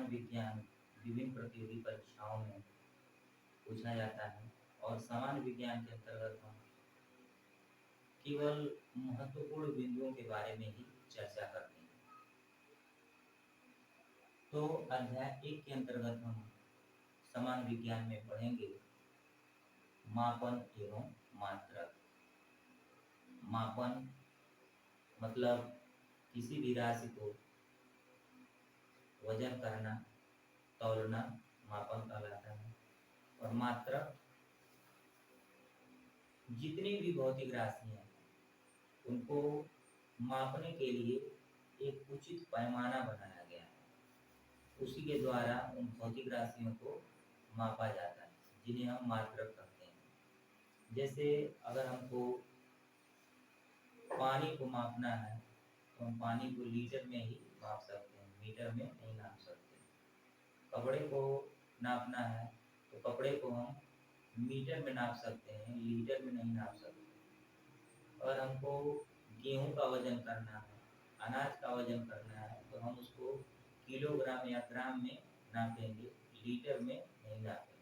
विज्ञान विभिन्न प्रतियोगी परीक्षाओं में पूछा जाता है और सामान्य विज्ञान के अंतर्गत हम केवल महत्वपूर्ण बिंदुओं के बारे में ही चर्चा करते हैं। तो अध्याय 1 के अंतर्गत हम सामान्य विज्ञान में पढ़ेंगे मापन एवं मात्रक। मापन मतलब किसी भी राशि को वजन करना, तौलना मापन कहलाता है। और मात्रक जितनी भी भौतिक राशियां हैं उनको मापने के लिए एक उचित पैमाना बनाया गया है। उसी के द्वारा उन भौतिक राशियों को मापा जाता है जिन्हें हम मात्रक कहते हैं। जैसे अगर हमको पानी को मापना है तो हम पानी को लीटर में ही माप सकते हैं, मीटर में नहीं नाप सकते। कपड़े को नापना है तो कपड़े को हम मीटर में नाप सकते हैं, लीटर में नहीं नाप सकते। और हमको गेहूं का वजन करना है, अनाज का वजन करना है तो हम उसको किलोग्राम या ग्राम में नापेंगे, लीटर में नहीं नापेंगे।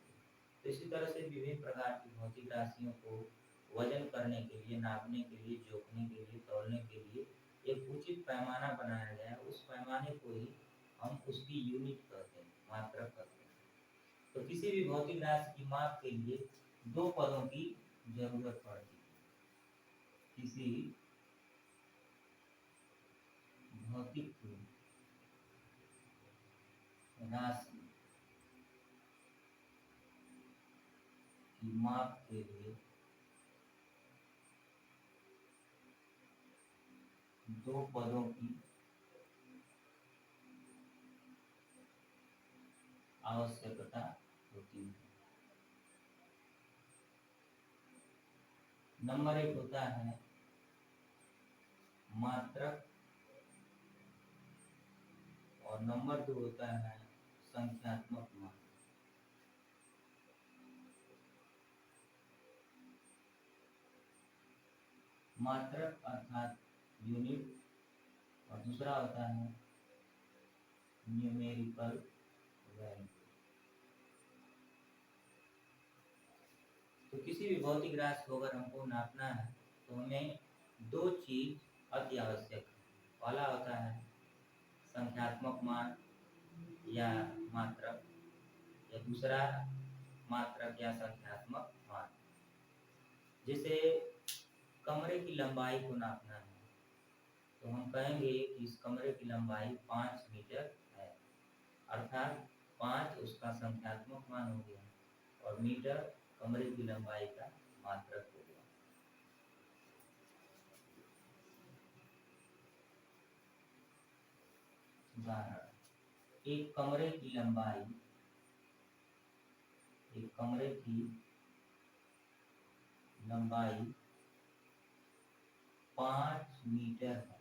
तो इसी तरह से विभिन्न प्रकार की भौतिक राशियों को वजन करने के लिए, नापने के लिए, जोखने के लिए, तौलने के लिए एक उचित पैमाना बनाया गया है। उस पैमाने को ही हम उसकी यूनिट कहते हैं, मात्रक कहते हैं। तो किसी भी भौतिक राशि की माप के लिए दो पदों की जरूरत पड़ती है। किसी भौतिक राशि की माप के लिए दो पदों की आवश्यकता होती है। नंबर 1 होता है मात्रक और नंबर 2 होता है संख्यात्मक मान। मात्रक अर्थात यूनिट और दूसरा होता है न्यूमेरिकल वैल्यू। तो किसी भी भौतिक राशि को अगर हमको नापना है तो हमें दो चीज अति आवश्यक है। पहला होता है संख्यात्मक मान या मात्रक, या दूसरा मात्रक या संख्यात्मक मान। जैसे कमरे की लंबाई को नापना है तो हम कहेंगे कि इस कमरे की लंबाई 5 मीटर है, अर्थात 5 उसका संख्यात्मक मान हो गया और मीटर कमरे की लंबाई का मात्रक हो गया। उदाहरण, एक कमरे की लंबाई 5 मीटर है।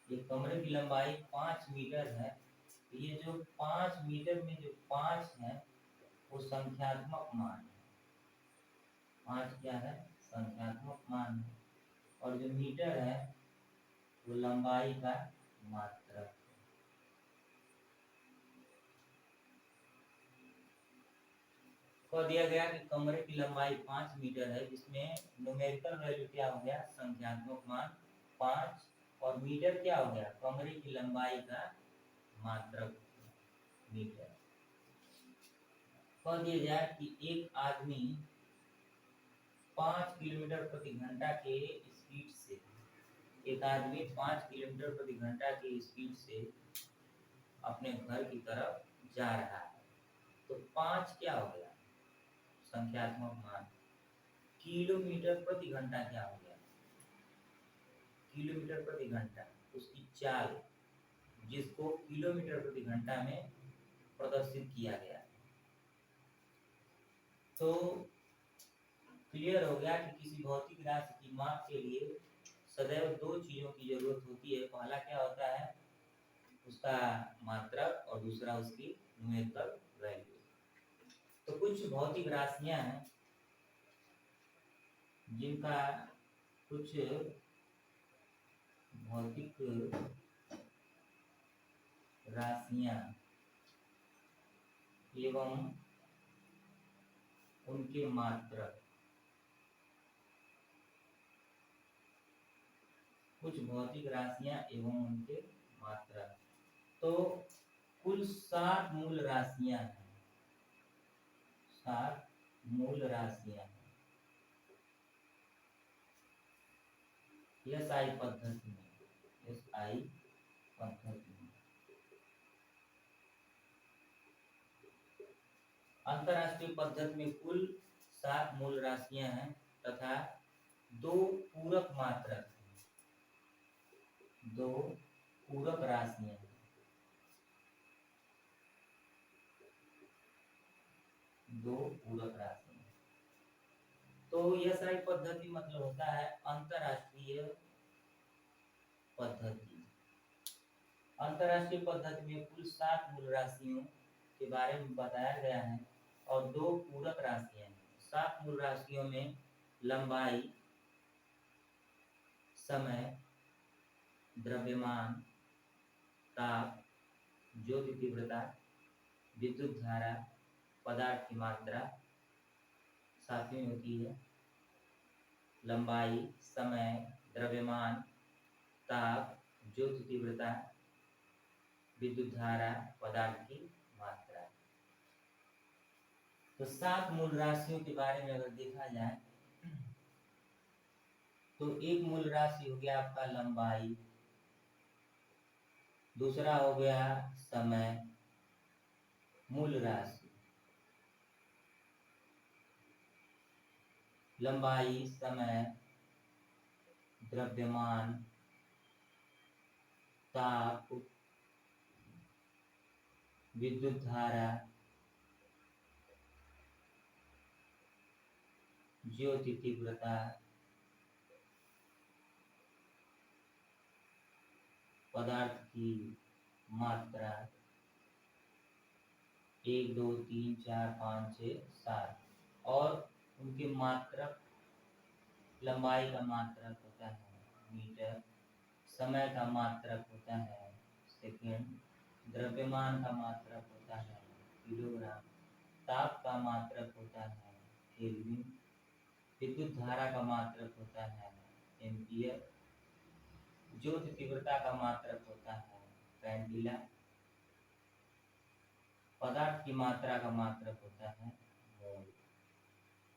एक कमरे की लंबाई 5 मीटर है। ये जो 5 मीटर में जो 5 है वो संख्यात्मक मान है। 5 क्या है? संख्यात्मक मान है। और जो मीटर है वो लंबाई का मात्रक है। कह दिया गया कि कमरे की लंबाई 5 मीटर है, जिसमें न्यूमेरिकल वैल्यू क्या हो गया? संख्यात्मक मान 5, और मीटर क्या हो गया? कमरे की लंबाई का मात्रक मीटर। कह दिया जाए कि एक आदमी 5 किलोमीटर प्रति घंटा के स्पीड से, एक आदमी 5 किलोमीटर प्रति घंटा की स्पीड से अपने घर की तरफ जा रहा है। तो 5 क्या हो गया? संख्यात्मक मान। किलोमीटर प्रति घंटा क्या हो गया? किलोमीटर प्रति घंटा उसकी चाल, जिसको किलोमीटर प्रति घंटा में प्रदर्शित किया गया। तो क्लियर हो गया कि किसी भौतिक राशि की माप के लिए सदैव दो चीजों की जरूरत होती है। पहला क्या होता है? उसका मात्रक, और दूसरा उसकी न्यूमेरिकल वैल्यू। तो कुछ भौतिक राशियां हैं जिनका कुछ भौतिक राशियां एवं उनके मात्रक। कुछ भौतिक राशियां एवं उनके मात्रक। तो कुल 7 मूल राशियां हैं, 7 मूल राशियां हैं SI पद्धति में, SI पद्धति में। अंतरराष्ट्रीय पद्धति में कुल 7 मूल राशियां हैं तथा 2 पूरक मात्रक हैं, 2 पूरक राशियां हैं, 2 पूरक राशियां। तो SI पद्धति मतलब होता है अंतरराष्ट्रीय पद्धति। अंतरराष्ट्रीय पद्धति में कुल 7 मूल राशियों के बारे में बताया गया है और 2 पूरक राशियां हैं। 7 मूल राशियों में लंबाई, समय, द्रव्यमान, ताप, ज्योति तीव्रता, विद्युत धारा, पदार्थ की मात्रा सातवीं होती है। लंबाई, समय, द्रव्यमान, ताप, ज्योति तीव्रता, विद्युत धारा, पदार्थ की मात्रा। तो 7 मूल राशियों के बारे में अगर देखा जाए तो एक मूल राशि हो गया आपका लंबाई, दूसरा हो गया समय, मूल राशि। लंबाई, समय, द्रव्यमान, ताप, विद्युत धारा, ज्योति तीव्रता, पदार्थ की मात्रा। 1 2 3 4 5 6 7 और उनके मात्रक। लंबाई का मात्रक होता है मीटर, समय का मात्रक होता है सेकेंड, द्रव्यमान का मात्रक होता है किलोग्राम, ताप का मात्रक होता है केल्विन, विद्युत धारा का मात्रक होता है एम्पियर, ज्योति तीव्रता का मात्रक होता है कैंडिला, पदार्थ की मात्रा का मात्रक होता है मोल।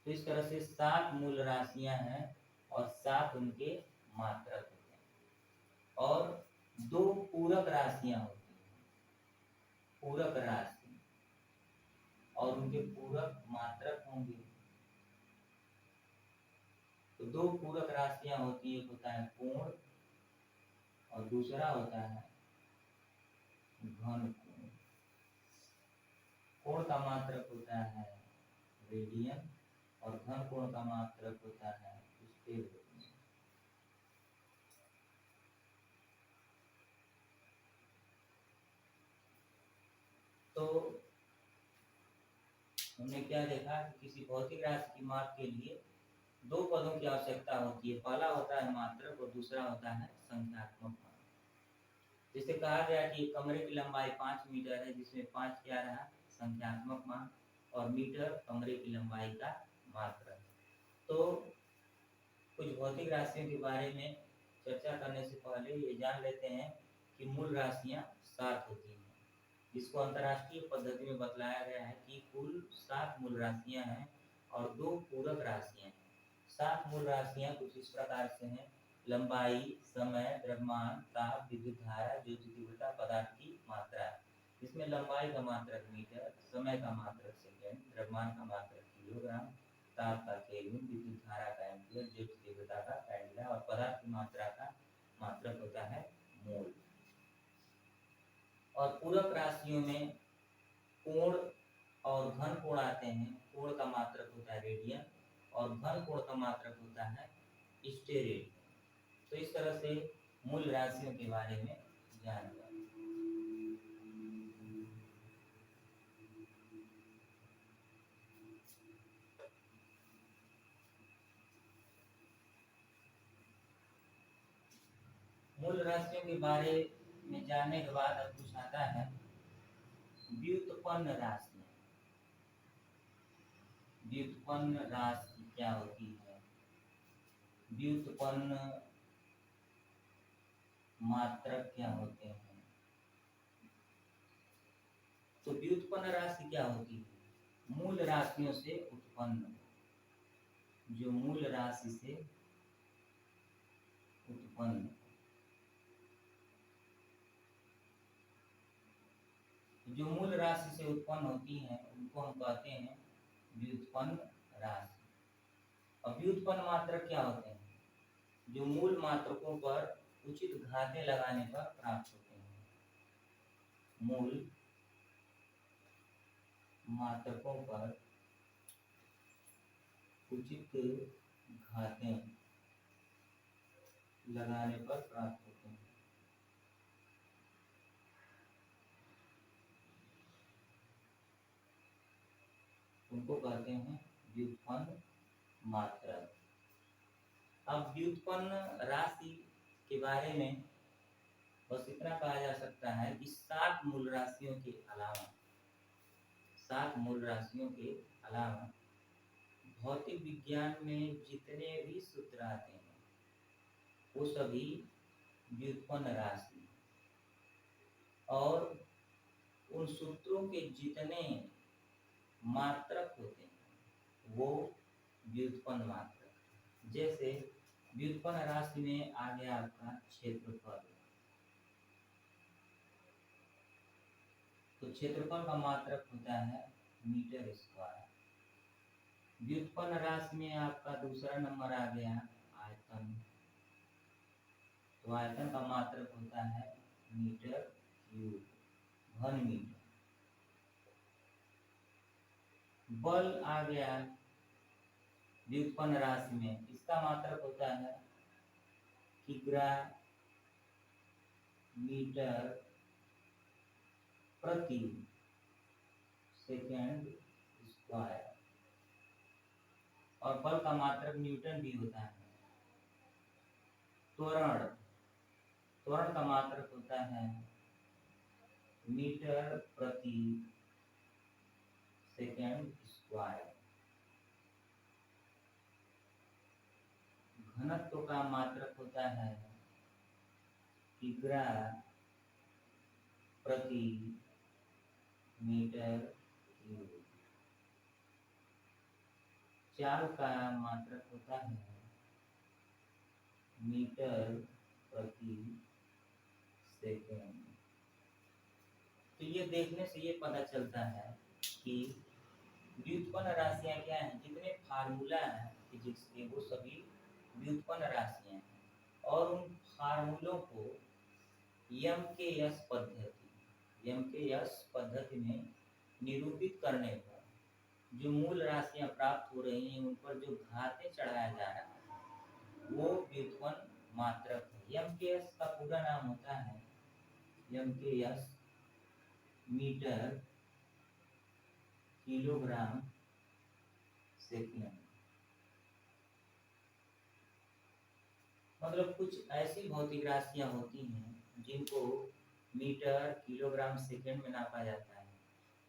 तो इस तरह से 7 मूल राशियां हैं और 7 उनके मात्रक होते हैं और 2 पूरक राशियां होती हैं, पूरक राशि और उनके पूरक मात्रक होंगे। तो 2 पूरक राशियां होती है, एक होता है कोण और दूसरा होता है घन कोण। कोण का मात्रक होता है रेडियन और घन कोण का मात्रक होता है स्टेरेडियन। तो हमने क्या देखा कि किसी भौतिक राशि की माप के लिए 2 पदों की आवश्यकता होती है। पहला होता है मात्रक और दूसरा होता है संख्यात्मक मान। जैसे कहा गया कि कमरे की लंबाई 5 मीटर है, जिसमें 5 क्या रहा संख्यात्मक मान और मीटर कमरे की लंबाई का मात्रक। तो कुछ भौतिक राशियों के बारे में चर्चा करने से पहले ये जान लेते हैं कि मूल राशियां 7 होती हैं, जिसको अंतरराष्ट्रीय पद्धति में बतलाया गया है कि कुल 7 मूल राशियां हैं और 2 पूरक राशियां हैं। 7 मूल राशियां कुछ इस प्रकार से हैं: लंबाई, समय, द्रव्यमान, ताप, विद्युत धारा, ज्योति तीव्रता, पदार्थ की मात्रा। इसमें लंबाई का मात्रक मीटर, समय का मात्रक सेकेंड, द्रव्यमान का मात्रक किलोग्राम, ताप का केल्विन, विद्युत धारा का एम्पियर, ज्योति तीव्रता का कैंडिला और पदार्थ की मात्रा का मात्रक होता है मोल। और पूरक राशियों में कोण और घन कोण आते हैं। कोण का मात्रक होता है रेडियन और घन कोण का मात्रक होता है स्टेरेडियन। तो इस तरह से मूल राशियों के बारे में जान लिया। मूल राशियों के बारे में जानने के बाद अब कुछ आता है व्युत्पन्न राशि, व्युत्पन्न राशि क्या होती है, व्युत्पन्न मात्रक क्या होते हैं। तो व्युत्पन्न राशि क्या होती है, मूल राशियों से उत्पन्न, जो मूल राशि से उत्पन्न, जो मूल राशि से उत्पन्न होती हैं उनको हम कहते हैं व्युत्पन्न राशि। और व्युत्पन्न मात्रक क्या होते हैं, जो मूल मात्रकों पर उचित घातें लगाने पर प्राप्त होते हैं, मूल मात्रकों पर उचित घातें लगाने पर प्राप्त होते हैं। उनको कहते हैं व्युत्पन्न मात्रक। अब व्युत्पन्न राशि के बारे में बस इतना कहा जा सकता है कि 7 मूल राशियों के अलावा, 7 मूल राशियों के अलावा भौतिक विज्ञान में जितने भी सूत्र आते हैं वो सभी व्युत्पन्न राशि, और उन सूत्रों के जितने मात्रक होते हैं वो व्युत्पन्न मात्रक। जैसे व्युत्पन्न राशि में आ गया आपका क्षेत्रफल, तो क्षेत्रफल का मात्रक होता है मीटर स्क्वायर। व्युत्पन्न राशि में आपका दूसरा नंबर आ गया आयतन, तो आयतन का मात्रक होता है मीटर क्यूब, घन मीटर। बल आ गया व्युत्पन्न राशि में, इसका मात्रक होता है किग्रा मीटर प्रति सेकेंड स्क्वायर, और बल का मात्रक न्यूटन भी होता है। त्वरण, त्वरण का मात्रक होता है मीटर प्रति सेकेंड स्क्वायर। घनत्व का मात्रक होता है किग्रा प्रति मीटर क्यूब। चाल का मात्रक होता है मीटर प्रति सेकेंड। तो ये देखने से ये पता चलता है कि व्युत्पन्न राशियां क्या हैं, जितने फार्मूला हैं फिजिक्स के वो सभी व्युत्पन्न राशियां हैं, और उन फार्मूलों को यम के यस पद्धति में निरूपित करने पर जो मूल राशियां प्राप्त हो रही हैं उन पर जो घातें चढ़ाया जा रहा है वो व्युत्पन्न मात्रक है। यम के यस का पूरा नाम होता है यम के यस मीटर किलोग्राम सेकेंड। मतलब कुछ ऐसी भौतिक राशियां होती हैं जिनको मीटर किलोग्राम सेकेंड में नापा जाता है।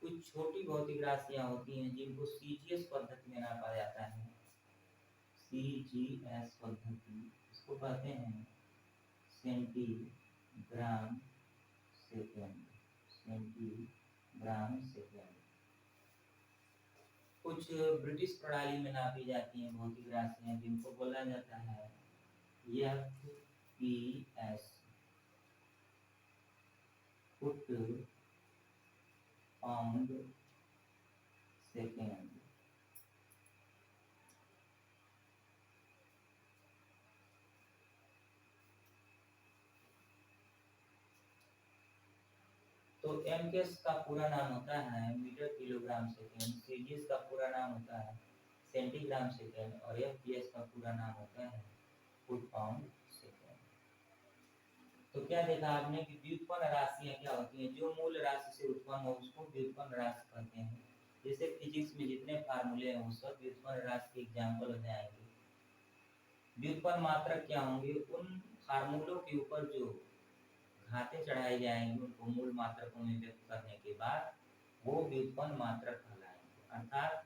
कुछ छोटी भौतिक राशियां होती हैं जिनको सीजीएस पद्धति में नापा जाता है, सीजीएस पद्धति, इसको कहते हैं सेंटीग्राम सेकेंड, सेंटीग्राम सेकेंड। कुछ ब्रिटिश प्रणाली में नापी जाती हैं भौतिक राशियां जिनको बोला जाता है FPS, फुट पाउंड सेकेंड। तो एमकेएस का पूरा नाम होता है मीटर किलोग्राम सेकेंड, सीजीएस का पूरा नाम होता है सेंटीग्राम सेकेंड, और एफपीएस का पूरा नाम होता है फुट पाउंड सेकेंड। तो क्या देखा आपने कि व्युत्पन्न राशियां क्या होती हैं, जो मूल राशि से उत्पन्न हो उसको व्युत्पन्न राशि कहते हैं। जैसे फिजिक्स में जितने फार्मूले हैं वो सब व्युत्पन्न राशि के एग्जाम्पल हो जाएंगे। व्युत्पन्न मात्रक क्या होंगे, उन फार्मूलों के ऊपर जो घातें चढ़ाई जाएंगी उनको मूल मात्रकों में व्यक्त करने के बाद वो व्युत्पन्न मात्रक कहलाएंगे। अर्थात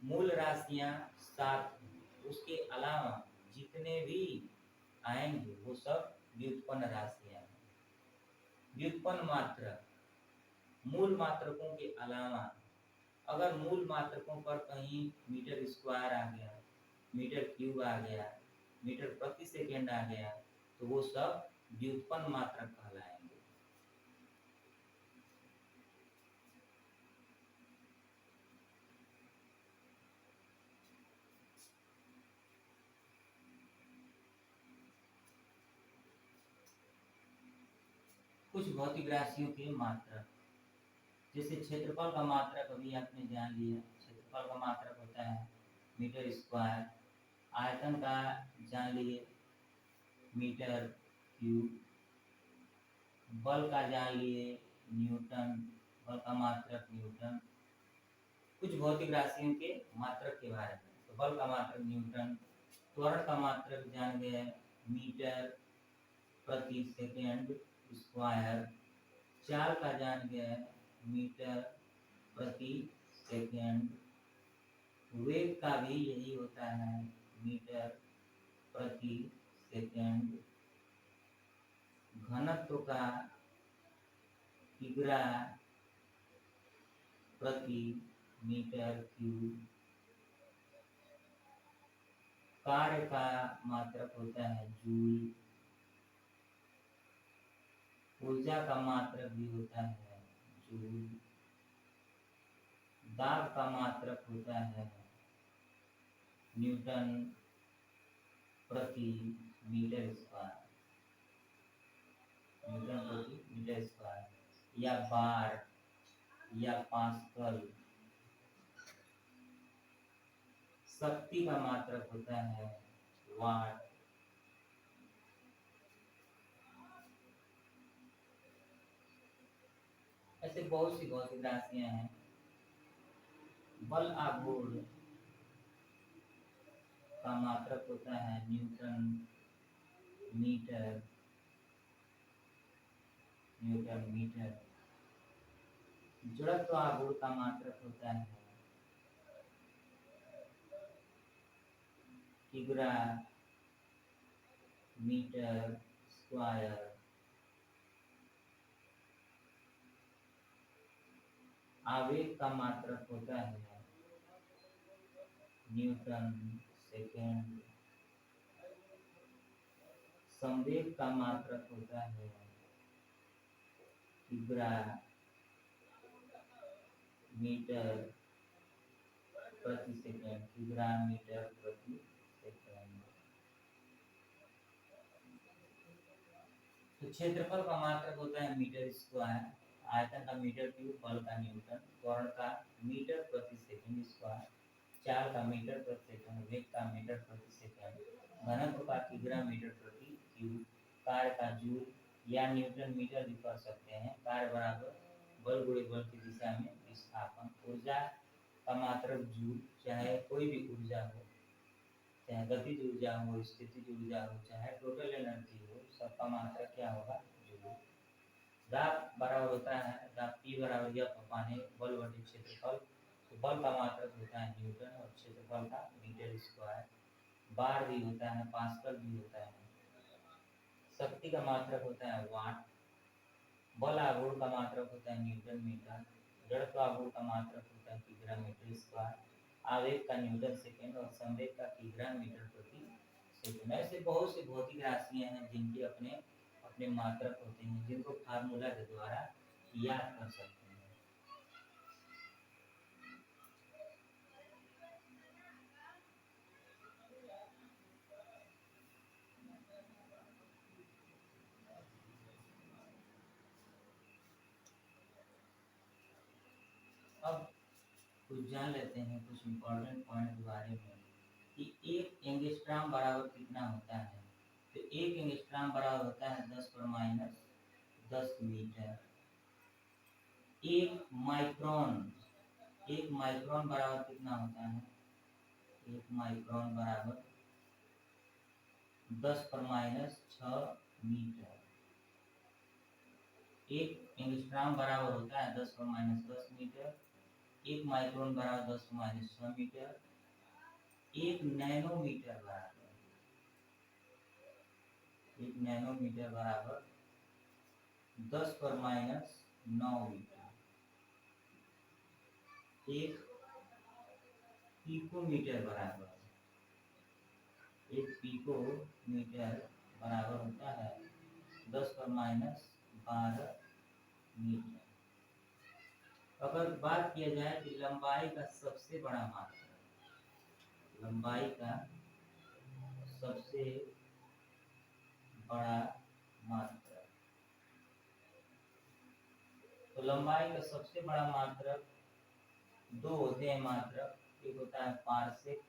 मूल राशियां 7 उसके अलावा जितने भी आएंगे वो सब व्युत्पन्न राशियां हैं। व्युत्पन्न मात्रक मूल मात्रकों के अलावा अगर मूल मात्रकों पर कहीं मीटर स्क्वायर आ गया, मीटर क्यूब आ गया, मीटर प्रति सेकेंड आ गया, तो वो सब व्युत्पन्न मात्रक कहलाएंगे। कुछ भौतिक राशियों के मात्रक, जैसे क्षेत्रफल का मात्रक अभी आपने जान लिया, क्षेत्रफल का मात्रक होता है मीटर स्क्वायर। आयतन का जान लिए मीटर क्यूब। बल का जान लिए न्यूटन, बल का मात्रक न्यूटन। कुछ भौतिक राशियों के मात्रक के बारे में, तो बल का मात्रक न्यूटन। त्वरण का मात्रक जान गए मीटर प्रति सेकेंड स्क्वायर। चाल का जान गए मीटर प्रति सेकेंड। वेग का भी यही होता है मीटर प्रति सेकेंड। घनत्व का किग्रा प्रति मीटर क्यूब। कार्य का मात्रक होता है जूल। ऊर्जा का मात्रक भी होता है जूल। दाब का मात्रक होता है न्यूटन प्रति मीटर स्क्वायर, न्यूटन प्रति मीटर स्क्वायर। या बार या पास्कल। शक्ति का मात्रक होता है वाट। ऐसे बहुत सी भौतिक राशियां हैं। बल आघूर्ण का मात्रक होता है न्यूटन मीटर, न्यूटन मीटर। जड़त्व आघूर्ण का मात्रक होता है किग्रा मीटर स्क्वायर। आवेग का मात्रक होता है न्यूटन सेकेंड। संवेग का मात्रक होता है किग्रा मीटर प्रति सेकेंड, किग्रा मीटर प्रति सेकेंड। तो क्षेत्रफल का मात्रक होता है मीटर स्क्वायर। आयतन का मीटर क्यूब। बल का न्यूटन। त्वरण का मीटर प्रति सेकेंड स्क्वायर। चाल का मीटर प्रति सेकेंड। वेग का मीटर प्रति सेकेंड। घनत्व का किग्रा मीटर प्रति क्यूब। कार्य का जूल या न्यूटन मीटर भी कर सकते हैं। कार्य बराबर बल गुणे बल की दिशा में विस्थापन। ऊर्जा का मात्रक जूल, चाहे कोई भी ऊर्जा हो, चाहे गतिज ऊर्जा हो, स्थितिज ऊर्जा हो, चाहे टोटल एनर्जी हो, सबका मात्रक क्या होगा जूल। दाब बराबर होता है दाब P बराबर F पाने बल बटे क्षेत्रफल। तो बल का मात्रक होता है न्यूटन और क्षेत्रफल का मीटर स्क्वायर। बार भी होता है, पास्कल भी होता है। शक्ति का मात्रक होता है वाट। बल आघूर्ण का मात्रक होता है न्यूटन मीटर। जड़त्व आघूर्ण का मात्रक होता है किग्रा मीटर स्क्वायर। आवेग का न्यूटन सेकेंड और संवेग का किग्रा मीटर प्रति सेकेंड। ऐसे बहुत सी भौतिक राशियां हैं जिनके अपने अपने मात्रक होते हैं, जिनको फार्मूला के द्वारा याद कर सकते हैं। अब कुछ जान लेते हैं कुछ इम्पोर्टेंट पॉइंट के बारे में कि एक एंगस्ट्रॉम बराबर कितना होता है। तो एक एंगस्ट्रॉम बराबर होता है 10 मीटर। एक माइक्रोन, एक माइक्रोन बराबर कितना होता है। एक माइक्रोन बराबर 10 6 मीटर। एक एंगस्ट्रॉम बराबर होता है 10⁻10 मीटर, एक माइक्रोन बराबर 10⁻6 मीटर, एक नैनोमीटर बराबर 10⁻9 मीटर, एक पिकोमीटर बराबर होता है 10⁻12 मीटर। अगर बात किया जाए कि लंबाई का सबसे बड़ा मात्रक, लंबाई का सबसे बड़ा मात्रक, तो लंबाई का सबसे बड़ा मात्रक दो होते हैं मात्रक, एक होता है पारसेक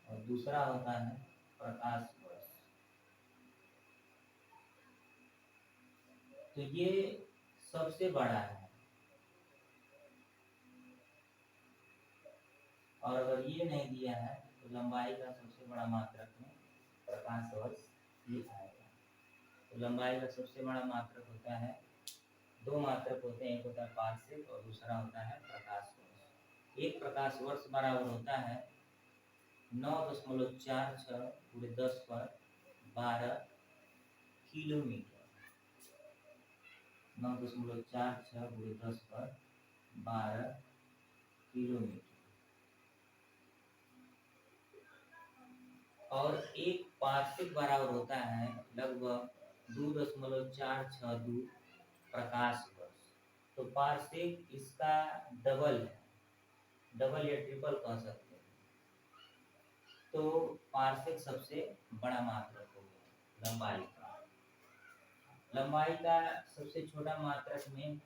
और दूसरा होता है प्रकाश वर्ष। तो ये सबसे बड़ा है, और अगर ये नहीं दिया है तो लंबाई का सबसे बड़ा मात्रक में प्रकाश वर्ष ये आएगा। तो लंबाई का सबसे बड़ा मात्रक होता है, दो मात्रक होते हैं, एक होता है पारसेक और दूसरा होता है प्रकाश वर्ष। एक प्रकाश वर्ष बराबर होता है 9.46 × 10⁻12 किलोमीटर। 9.46 × 10⁻12 किलोमीटर। और एक पारसेक बराबर होता है लगभग 2.462 प्रकाश वर्ष। तो पारसेक इसका डबल है, डबल या ट्रिपल कह सकते हैं। तो पारसेक सबसे बड़ा मात्रक हो गया लंबाई का। लंबाई का सबसे छोटा मात्रक में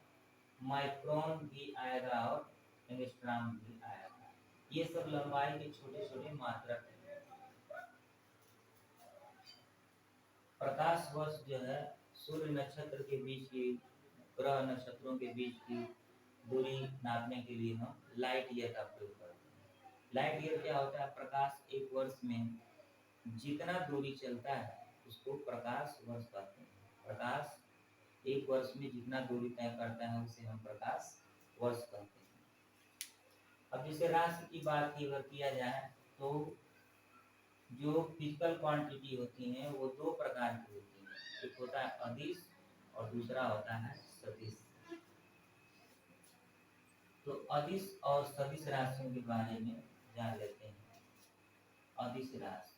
माइक्रोन भी आएगा और एंगस्ट्रॉम भी आएगा। ये सब लंबाई के छोटे छोटे मात्रक हैं। प्रकाश वर्ष जो है सूर्य नक्षत्र के बीच की, ग्रह नक्षत्रों के बीच की दूरी नापने के लिए हम लाइट ईयर का प्रयोग करते हैं। लाइट ईयर क्या होता है? प्रकाश एक वर्ष में जितना दूरी चलता है उसको प्रकाश वर्ष कहते हैं। प्रकाश एक वर्ष में जितना दूरी तय करता है उसे हम प्रकाश वर्ष कहते हैं। अब जैसे राशि की बात की अगर किया जाए तो जो फिजिकल क्वांटिटी होती हैं वो दो प्रकार की होती हैं, एक होता है अदिश और दूसरा होता है सदिश। तो अदिश और सदिश राशियों के बारे में जान लेते हैं। अदिश राशि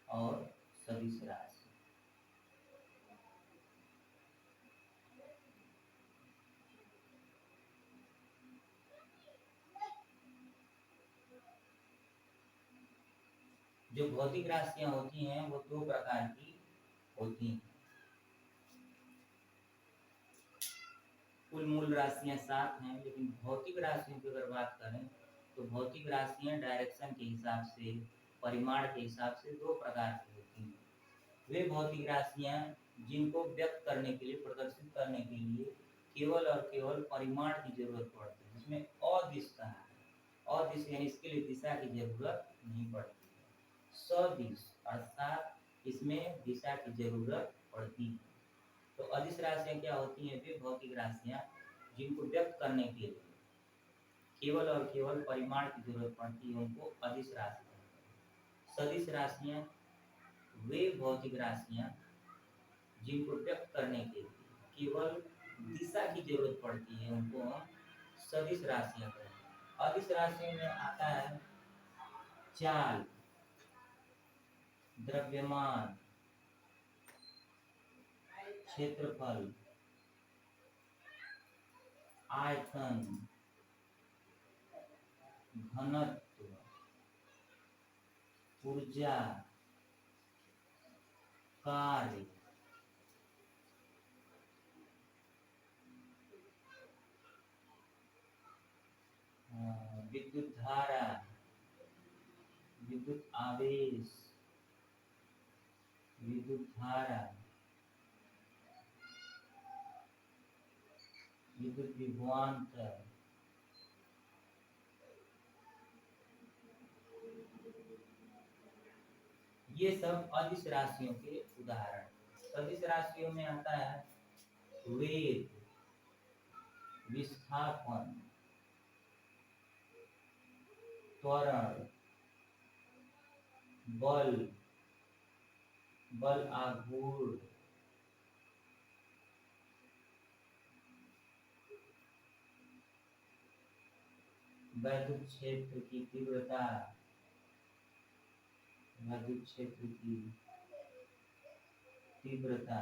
और सदिश राशि। जो भौतिक राशियां होती हैं वो दो प्रकार की होती हैं। कुल मूल राशियां 7 हैं, लेकिन भौतिक राशियों की अगर बात करें तो भौतिक राशियां डायरेक्शन के हिसाब से, परिमाण के हिसाब से दो प्रकार की होती हैं। वे भौतिक राशियां जिनको व्यक्त करने के लिए, प्रदर्शित करने के लिए केवल और केवल परिमाण की जरूरत पड़ती है, जिसमें अदिश का है, अदिश यानी इसके लिए दिशा की जरूरत नहीं पड़ती है। सदिश अर्थात इसमें दिशा की जरूरत पड़ती है। तो अदिश राशियां क्या होती हैं? वे भौतिक राशियां जिनको व्यक्त करने के लिए केवल और केवल परिमाण की जरूरत पड़ती है, उनको अदिश राशि कहते हैं। सदिश राशियां वे भौतिक राशियां जिनको व्यक्त करने के लिए केवल दिशा की जरूरत पड़ती है, उनको हम सदिश राशियां कहते हैं। अदिश राशियों में आता है चाल, द्रव्यमान, क्षेत्रफल, आयतन, घनत्व, ऊर्जा, कार्य, विद्युत धारा, विद्युत आवेश, विद्युत धारा, विद्युत विभवांतर, ये सब अदिश राशियों के उदाहरण। सदिश राशियों में आता है वेग, विस्थापन, त्वरण, बल, बल आघूर्ण, वैद्युत क्षेत्र की तीव्रता, वैद्युत क्षेत्र की तीव्रता,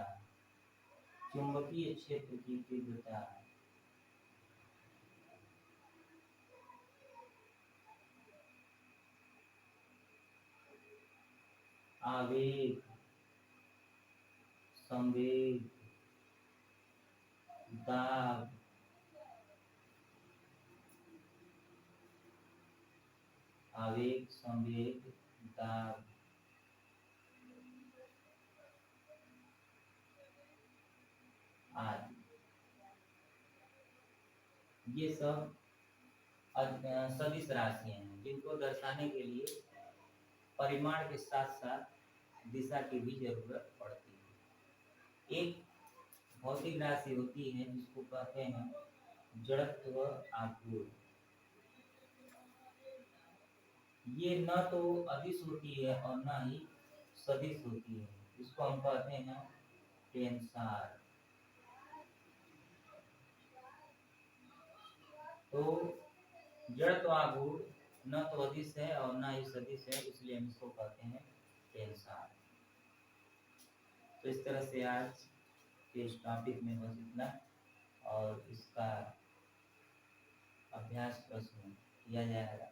चुंबकीय क्षेत्र की तीव्रता, आवेग, संवेग, दाब, आवेग, संवेग, दाब आदि, ये सब सदिश राशियां हैं जिनको दर्शाने के लिए परिमाण के साथ साथ दिशा की भी जरूरत पड़ती है। एक भौतिक राशि होती है जिसको कहते हैं जड़त्व आघूर्ण। ये न तो अदिश होती है और न ही सदिश होती है, इसको हम कहते हैं टेंसार। तो जड़त्व आघूर्ण न तो अदिश है और न ही सदिश है, इसलिए हम इसको कहते हैं टेंसार। तो इस तरह से आज के इस टॉपिक में बस इतना, और इसका अभ्यास प्रश्न किया जाएगा।